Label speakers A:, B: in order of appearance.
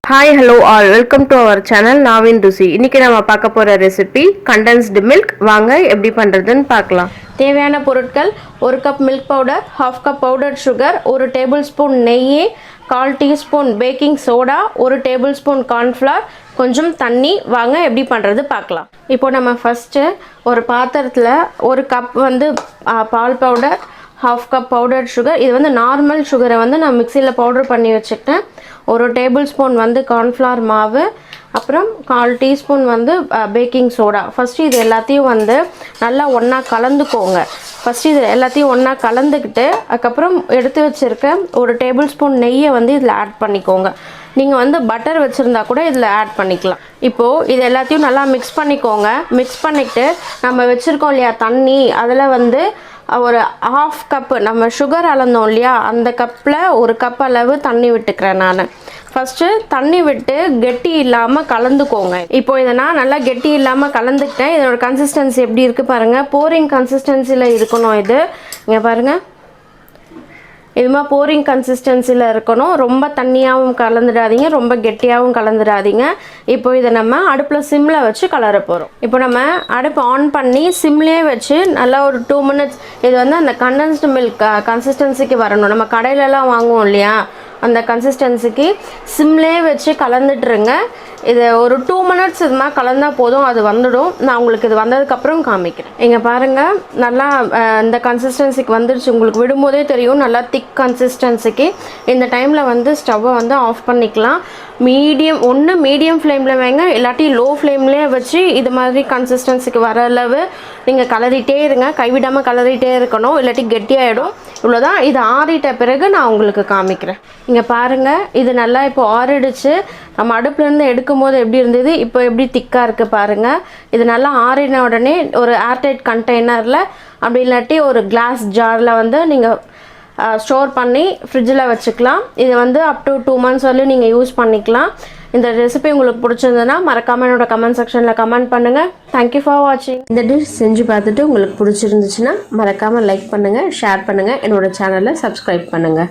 A: Hi, hello all. Welcome to our channel Naavin Rusi. இன்னைக்கு நம்ம பார்க்க போற ரெசிபி condensed milk. வாங்க எப்படி பண்றதுன்னு பார்க்கலாம். தேவையான பொருட்கள் 1 cup milk powder, 1/2 cup powdered sugar, 1 tablespoon நெய், 1/4 teaspoon baking soda, 1 tablespoon corn flour, கொஞ்சம் தண்ணி. வாங்க எப்படி பண்றது பார்க்கலாம். இப்போ நம்ம ஃபர்ஸ்ட் ஒரு பாத்திரத்துல 1 கப் வந்து பால் பவுடர், 1/2 கப் powdered sugar, இது வந்து நார்மல் சுகரை வந்து நான் மிக்ஸியில் பவுடர் பண்ணி வச்சுக்கிட்டேன். 1 டேபிள்ஸ்பூன் வந்து கார்ன்ஃப்ளவர் மாவு, அப்புறம் 1/4 டீஸ்பூன் வந்து பேக்கிங் சோடா. ஃபஸ்ட்டு இது எல்லாத்தையும் வந்து நல்லா ஒன்றா கலந்துக்கோங்க. ஃபஸ்ட்டு இது எல்லாத்தையும் ஒன்றா கலந்துக்கிட்டு அதுக்கப்புறம் எடுத்து வச்சுருக்க 1 டேபிள்ஸ்பூன் நெய்யை வந்து இதில் ஆட் பண்ணிக்கோங்க. நீங்கள் வந்து பட்டர் வச்சுருந்தா கூட இதில் ஆட் பண்ணிக்கலாம். இப்போது இது எல்லாத்தையும் நல்லா மிக்ஸ் பண்ணிக்கோங்க. மிக்ஸ் பண்ணிக்கிட்டு நம்ம வச்சுருக்கோம் இல்லையா தண்ணி, அதில் வந்து ஒரு 1/2 கப்பு நம்ம சுகர் அளந்தோம் இல்லையா, அந்த கப்பில் 1 கப் அளவு தண்ணி விட்டுக்கிறேன் நான். ஃபஸ்ட்டு தண்ணி விட்டு கெட்டி இல்லாமல் கலந்துக்கோங்க. இப்போ இதை நான் நல்லா கெட்டி இல்லாமல் கலந்துக்கிட்டேன். இதோட கன்சிஸ்டன்சி எப்படி இருக்குது பாருங்கள். போரிங் கன்சிஸ்டன்சியில் இருக்கணும். இது இங்கே பாருங்கள், இதுமா போரிங் கன்சிஸ்டன்சியில் இருக்கணும். ரொம்ப தண்ணியாகவும் கலந்துடாதீங்க, ரொம்ப கெட்டியாகவும் கலந்துடாதீங்க. இப்போ இதை நம்ம அடுப்பில் சிம்மில் வச்சு கலர போகிறோம். இப்போ நம்ம அடுப்பு ஆன் பண்ணி சிம்லேயே வச்சு நல்லா ஒரு 2 மினிட்ஸ் இது வந்து அந்த கண்டென்ஸ்டு மில்க் கன்சிஸ்டன்சிக்கு வரணும். நம்ம கடையிலலாம் வாங்குவோம் இல்லையா, அந்த கன்சிஸ்டன்சிக்கு சிம்லேயே வச்சு கலந்துட்டுருங்க. இது ஒரு 2 மினிட்ஸ் இது மாதிரி கலந்தால் போதும், அது வந்துடும். நான் உங்களுக்கு இது வந்ததுக்கப்புறம் காமிக்கிறேன். இங்கே பாருங்கள், நல்லா இந்த கன்சிஸ்டன்சிக்கு வந்துடுச்சு. உங்களுக்கு விடும்போதே தெரியும் நல்லா திக் கன்சிஸ்டன்சிக்கு. இந்த டைமில் வந்து ஸ்டவ்வை வந்து ஆஃப் பண்ணிக்கலாம். மீடியம் ஃப்ளேமில் வைங்க, இல்லாட்டி லோ ஃப்ளேம்லேயே வச்சு இது மாதிரி கன்சிஸ்டன்சிக்கு வர அளவு நீங்கள் கலரிட்டே இருங்க. கைவிடாமல் கலரிட்டே இருக்கணும், இல்லாட்டி கெட்டியாகிடும். இவ்வளோதான். இது ஆறிட்ட பிறகு நான் உங்களுக்கு காமிக்கிறேன். இங்கே பாருங்கள், இது நல்லா இப்போ ஆறிடுச்சு. நம்ம அடுப்புலேருந்து எடுக்கும் போது எப்படி இருந்தது, இப்போ எப்படி திக்காக இருக்குது பாருங்கள். இது நல்லா ஆறின உடனே ஒரு ஏர்டைட் கண்டெய்னரில் அப்படி இல்லாட்டி ஒரு கிளாஸ் ஜாரில் வந்து நீங்கள் ஸ்டோர் பண்ணி ஃப்ரிட்ஜில் வச்சுக்கலாம். இது வந்து அப் டு 2 மந்த்ஸ் வரலையும் நீங்கள் யூஸ் பண்ணிக்கலாம். இந்த ரெசிபி உங்களுக்கு பிடிச்சிருந்ததுன்னா மறக்காமல் என்னோட கமெண்ட் செக்ஷனில் கமெண்ட் பண்ணுங்கள். தேங்க்யூ ஃபார் வாட்சிங். இந்த டிஷ் செஞ்சு பார்த்துட்டு உங்களுக்கு பிடிச்சிருந்துச்சுன்னா மறக்காமல் லைக் பண்ணுங்கள், ஷேர் பண்ணுங்கள், என்னோட சேனலை சப்ஸ்கிரைப் பண்ணுங்கள்.